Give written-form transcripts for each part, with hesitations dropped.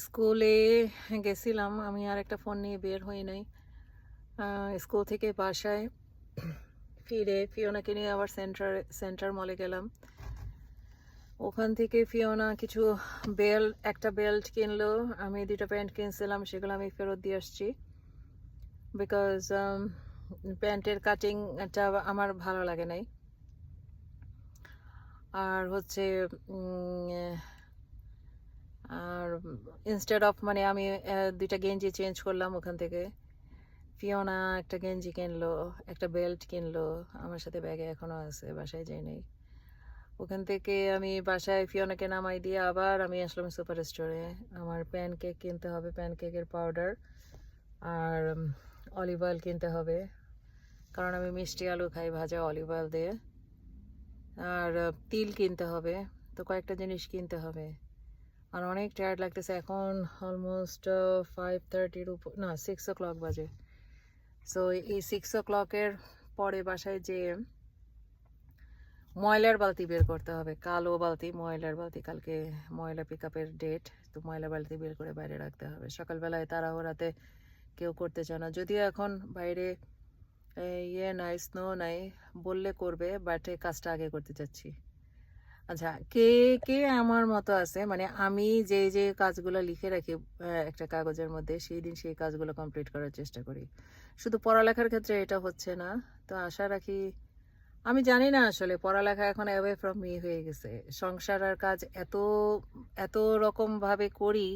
স্কুলে গেছিলাম, আমি আর একটা ফোন নিয়ে বের হই নাই। স্কুল থেকে বাসায় ফিরে ফিওনাকে নিয়ে আবার সেন্টার মলে গেলাম। ওখান থেকে ফিওনা কিছু একটা বেল্ট কিনলো, আমি 2টা প্যান্ট কিনছিলাম, সেগুলো আমি ফেরত দিয়ে আসছি। বিকজ প্যান্টের কাটিংটা আমার ভালো লাগে নাই। আর হচ্ছে আর ইনস্টেড অফ মানে আমি 2টা গেঞ্জি চেঞ্জ করলাম ওখান থেকে। ফিওনা একটা গেঞ্জি কিনলো, একটা বেল্ট কিনলো, আমার সাথে ব্যাগে এখনো আছে, বাসায় যাই নাই। ওখান থেকে আমি বাসায় ফিওনাকে নামাই দিয়ে আবার আমি আসলাম সুপার স্টোরে। আমার প্যানকেক কিনতে হবে, প্যানকেকের পাউডার আর অলিভ অয়েল কিনতে হবে, কারণ আমি মিষ্টি আলু খাই ভাজা অলিভ অয়েল দিয়ে। আর তিল কিনতে হবে, তো কয়েকটা জিনিস কিনতে হবে। আর অনেক টায়ার্ড লাগতেছে, এখন অলমোস্ট 5:30 উপর, না 6 o'clock বাজে। সো এই 6 o'clock-এর পরে বাসায় যে ময়লার বালতি বের করতে হবে, কালো বালতি, ময়লার বালতি। কালকে ময়লা পিক আপের ডেট, তো ময়লা বালতি বের করে বাইরে রাখতে হবে। সকালবেলায় তাড়াহুড়াতে কেউ করতে চায় না, যদিও এখন বাইরে নাই, স্নো নাই, বললে করবে, বাট এই কাজটা আগে করতে চাচ্ছি। আচ্ছা, কে কে আমার মতো আছে, মানে আমি যে যে কাজগুলো লিখে রাখি একটা কাগজের মধ্যে, সেই দিন সেই কাজগুলো কমপ্লিট করার চেষ্টা করি। শুধু পড়ালেখার ক্ষেত্রে এটা হচ্ছে না, তো আশা রাখি। আমি জানি না, আসলে পড়ালেখা এখন অ্যাওয়ে ফ্রম মি হয়ে গেছে। সংসার আর কাজ এত এত রকম ভাবে করি।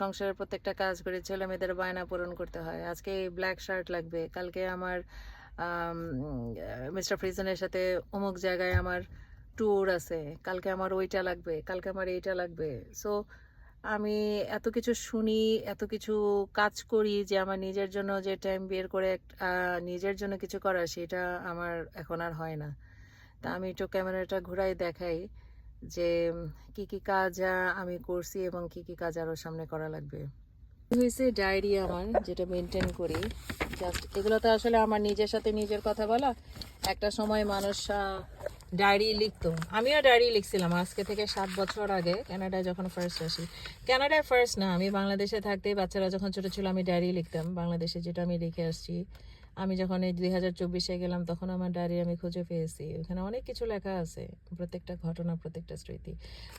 সংসারের প্রত্যেকটা কাজ করে ছেলে মেয়েদের বায়না পূরণ করতে হয়। আজকে ব্ল্যাক শার্ট লাগবে, কালকে আমার মিস্টার ফ্রিজনের সাথে অমুক জায়গায় আমার ট্যুর আছে, কালকে আমার ওইটা লাগবে, কালকে আমার এইটা লাগবে। সো আমি এত কিছু শুনি, এত কিছু কাজ করি, যে আমার নিজের জন্য যে টাইম বের করে নিজের জন্য কিছু করা, সেটা আমার এখন আর হয় না। তা আমি একটু ক্যামেরাটা ঘুরাই দেখাই যে কি কি কাজ আমি করছি এবং কি কি কাজ আরো সামনে করা লাগবে। হয়েছে ডায়েরি আমার, যেটা মেনটেন করি। জাস্ট এগুলো তো আসলে আমার নিজের সাথে নিজের কথা বলা। একটা সময় মানুষ ডায়েরি লিখতো, আমিও ডায়েরি লিখছিলাম আজকে থেকে 7 বছর আগে, কানাডায় যখন ফার্স্ট আসি। কানাডায় ফার্স্ট না, আমি বাংলাদেশে থাকতে, বাচ্চারা যখন ছোট ছিল আমি ডায়েরি লিখতাম বাংলাদেশে, যেটা আমি লিখে আসছি। আমি যখন এই 2024-এ গেলাম, তখন আমার ডায়েরি আমি খুঁজে পেয়েছি, ওখানে অনেক কিছু লেখা আছে, প্রত্যেকটা ঘটনা, প্রত্যেকটা স্মৃতি।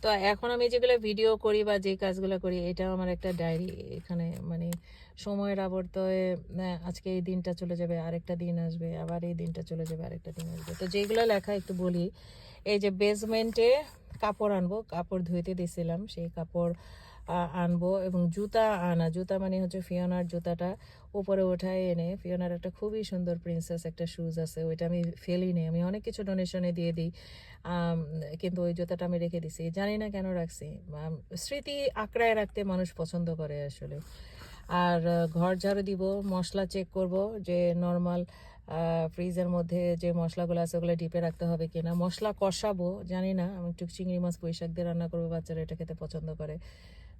তো এখন আমি যেগুলো ভিডিও করি বা যে কাজগুলো করি, এটাও আমার একটা ডায়েরি। এখানে মানে সময়ের আবর্তয়ে আজকে এই দিনটা চলে যাবে, আরেকটা দিন আসবে, আবার এই দিনটা চলে যাবে, আরেকটা দিন আসবে। তো যেগুলো লেখা একটু বলি। এই যে বেসমেন্টে কাপড় আনবো, কাপড় ধুইতে দিয়েছিলাম, সেই কাপড় আনবো। এবং জুতা মানে হচ্ছে ফিওনার জুতাটা উপরে উঠায় এনে, ফিওনার একটা খুবই সুন্দর প্রিন্সেস একটা শুজ আছে, ওইটা আমি ফেলি নেই, আমি অনেক কিছু ডোনেশনে দিয়ে দিই, কিন্তু ওই জুতাটা আমি রেখে দিছি, জানি না কেন রাখছি। স্মৃতি আঁকড়ায় রাখতে মানুষ পছন্দ করে আসলে। আর ঘর ঝাড়ু দিব, মশলা চেক করব যে নর্মাল ফ্রিজের মধ্যে যে মশলাগুলো আছে ওগুলো ডিপে রাখতে হবে কিনা। মশলা কষাবো, জানি না, আমি একটু চিংড়ি মাছ পুঁই শাক দিয়ে রান্না করবো, বাচ্চারা এটা খেতে পছন্দ করে।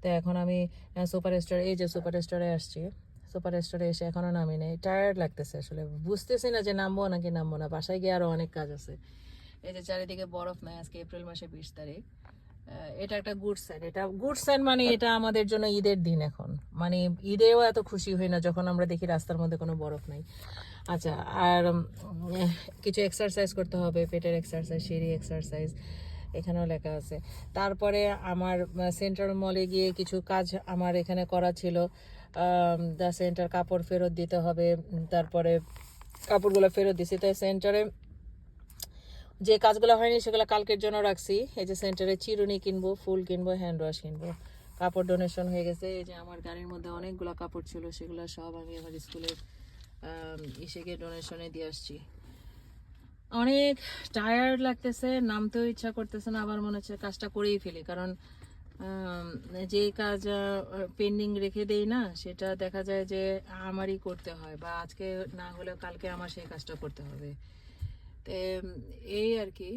তো এখন আমি সুপার স্টোরে, এই যে সুপার স্টোরে আসছি, সুপার স্টোরে এসে এখনও নামি নেই, টায়ার্ড লাগতেছে আসলে, বুঝতেছি না যে নামবো নাকি নামবো না। বাসায় গিয়ে আরও অনেক কাজ আছে। এই যে চারিদিকে বরফ নাই, আজকে এপ্রিল মাসে 20 তারিখ। এটা একটা গুড সাইন, এটা গুড সাইন, মানে এটা আমাদের জন্য ঈদের দিন এখন, মানে ঈদেও এত খুশি হই না যখন আমরা দেখি রাস্তার মধ্যে কোনো বরফ নাই। আচ্ছা, আর কিছু এক্সারসাইজ করতে হবে, পেটের এক্সারসাইজ, সিঁড়ি এক্সারসাইজ, এখানেও লেখা আছে। তারপরে আমার সেন্ট্রাল মলে গিয়ে কিছু কাজ আমার এখানে করা ছিল। দ্য সেন্টার কাপড় ফেরত দিতে হবে, তারপরে কাপড়গুলো ফেরত দিছি। তাই সেন্টারে যে কাজগুলো হয়নি সেগুলো কালকের জন্য রাখছি। এই যে সেন্টারে চিরুনি কিনবো, ফুল কিনবো, হ্যান্ড ওয়াশ কিনবো। কাপড় ডোনেশন হয়ে গেছে। এই যে আমার গাড়ির মধ্যে অনেকগুলো কাপড় ছিল, সেগুলো সব আমি আমার স্কুলের এসে গিয়ে ডোনেশনে দিয়ে আসছি। অনেক টায়ার্ড লাগতেছে, নামতেও ইচ্ছা করতেছে না, আবার মনে হচ্ছে কাজটা করেই ফেলি, কারণ যে কাজ পেন্ডিং রেখে দেই না, সেটা দেখা যায় যে আমারই করতে হয়, বা আজকে না হলেও কালকে আমার সেই কাজটা করতে হবে। তো এই আর কি।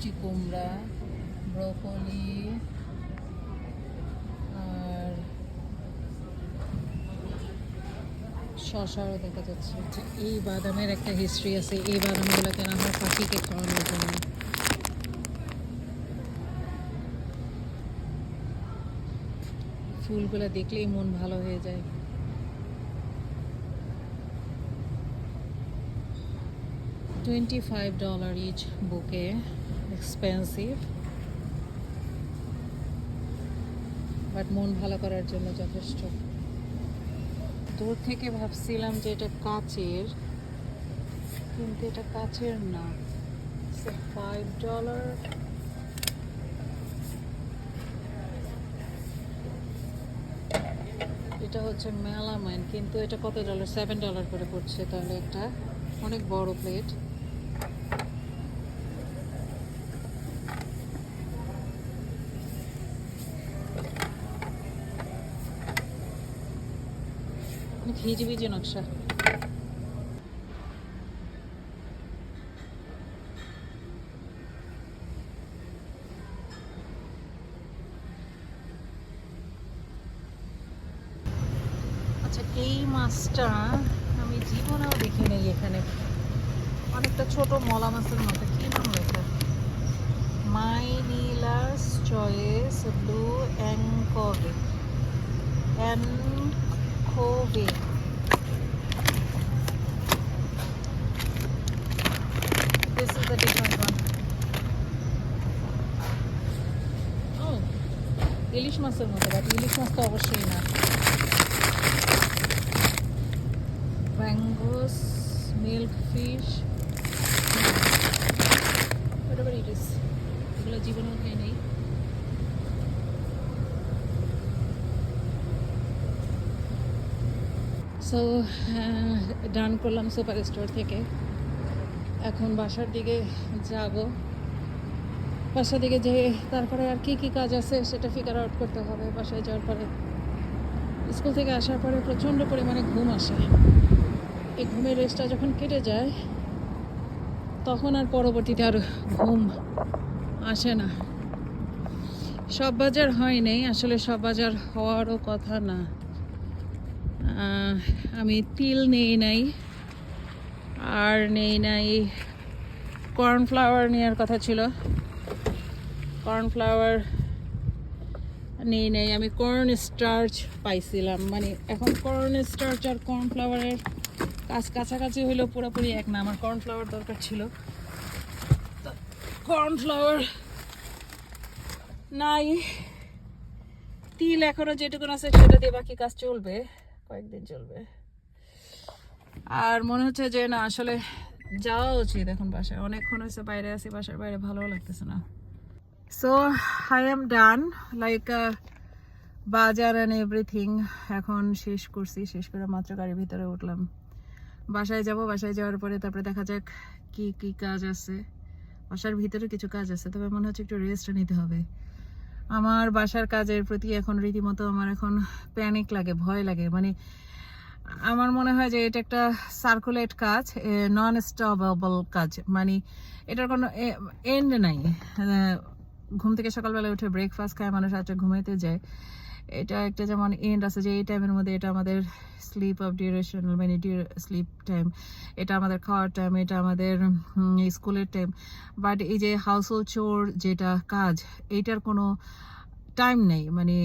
মিষ্টি কুমড়া, ব্রকলি আর শশাও দেখা যাচ্ছে। এই বাদামের একটা হিস্ট্রি আছে, এই বাদামগুলো কেনা হয় পাখিকে খাওয়ানোর জন্য। ফুলগুলো দেখলেই মন ভালো হয়ে যায়। $25 each bouquet, expensive, বাট মন ভালো করার জন্য যথেষ্ট। দূর থেকে ভাবছিলাম যে এটা কাচের, কিন্তু এটা কাচের না। $5। এটা হচ্ছে মেলামাইন, কিন্তু এটা কত ডলার? $7 করে পড়ছে। তাহলে একটা অনেক বড় প্লেট। হিজিবিজি নকশা। আচ্ছা, এই মাছটা আমি জীবনেও দেখি নাই এখানে। অনেকটা ছোট মলা মাছের মতো। কি নাম এটা? মাইনিলাস choice blue anchovy. Anchovy. This is the different one. Oh, ইলিশ মাছের মতো, বাট ইলিশ মাছ তো অবশ্যই না। Mangoes, milk fish, whatever it is. এগুলো জীবনেও খাই নাই। সো ডান করলাম সুপার স্টোর থেকে। এখন বাসার দিকে যাব। বাসার দিকে যেয়ে তারপরে আর কি কি কাজ আছে সেটা ফিগার আউট করতে হবে। বাসায় যাওয়ার পরে, স্কুল থেকে আসার পরে প্রচণ্ড পরিমাণে ঘুম আসে। এই ঘুমের রেস্টটা যখন কেটে যায় তখন আর পরবর্তীতে আর ঘুম আসে না। সব বাজার হয় নাই, আসলে সব বাজার হওয়ারও কথা না। আমি তিল নেই নাই, আর নেই নাই কর্নফ্লাওয়ার নেওয়ার কথা ছিল। কর্নফ্লাওয়ার নেই নাই। আমি কর্ন স্টার্চ পাইছিলাম। মানে এখন কর্ন স্টার্চ আর কর্নফ্লাওয়ারের কাছাকাছি হইলেও পুরোপুরি এক না। আমার কর্নফ্লাওয়ার দরকার ছিল, কর্নফ্লাওয়ার নাই। তিল এখনো যেটুকু আছে সেটা দিয়ে বাকি কাজ চলবে, কয়েকদিন চলবে। আর মনে হচ্ছে যে না, আসলে যাওয়া উচিত এখন বাসায়। অনেকক্ষণ হয়েছে বাইরে আছি, বাসার বাইরে ভালো লাগতেছে না। So I am done, like বাজার অ্যান্ড এভরিথিং এখন শেষ করছি। শেষ করে মাত্র গাড়ির ভিতরে উঠলাম। বাসায় যাব। বাসায় যাওয়ার পরে তারপরে দেখা যাক কি কি কাজ আছে। বাসার ভিতরে কিছু কাজ আছে, তবে মনে হচ্ছে একটু রেস্ট নিতে হবে। আমার বাসার কাজের প্রতি এখন রীতিমতো আমার এখন প্যানিক লাগে, ভয় লাগে। মানে আমার মনে হয় যে এটা একটা সার্কুলেট কাজ, নন স্টপেবল কাজ। মানে এটার কোনো এন্ড নাই। ঘুম থেকে সকালবেলা উঠে ব্রেকফাস্ট খায় মানুষ, রাত্রে ঘুমাইতে যায়। এটা একটা যেমন এন্ড আছে যে এই টাইমের মধ্যে এটা আমাদের স্লিপ অফ ডিউরেশন, মানে স্লিপ টাইম, এটা আমাদের খাওয়ার টাইম, এটা আমাদের স্কুলের টাইম। বাট এই যে হাউস হোল্ড চোর যেটা কাজ, এইটার কোনো টাইম নেই। মানে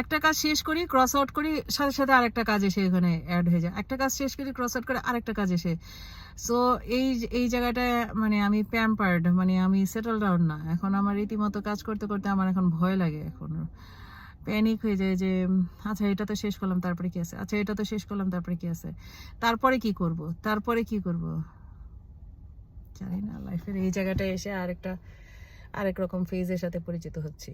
একটা কাজ শেষ করি, ক্রস আউট করি, সাথে সাথে আরেকটা কাজ এসে এখানে অ্যাড হয়ে যায়। একটা কাজ শেষ করি, ক্রস আউট করে আরেকটা কাজ এসে। সো এই জায়গাটায় মানে আমি প্যাম্পার্ড, মানে আমি সেটেল ডাউন না। এখন আমার রীতিমতো কাজ করতে করতে আমার এখন ভয় লাগে, এখন প্যানিক হয়ে যায় যে আচ্ছা এটা তো শেষ করলাম, তারপরে কি আছে? আচ্ছা এটা তো শেষ করলাম, তারপরে কি আছে? তারপরে কি করব? তারপরে কি করব জানি না। লাইফের এই জায়গাটায় এসে আরেক রকম ফেজের সাথে পরিচিত হচ্ছি।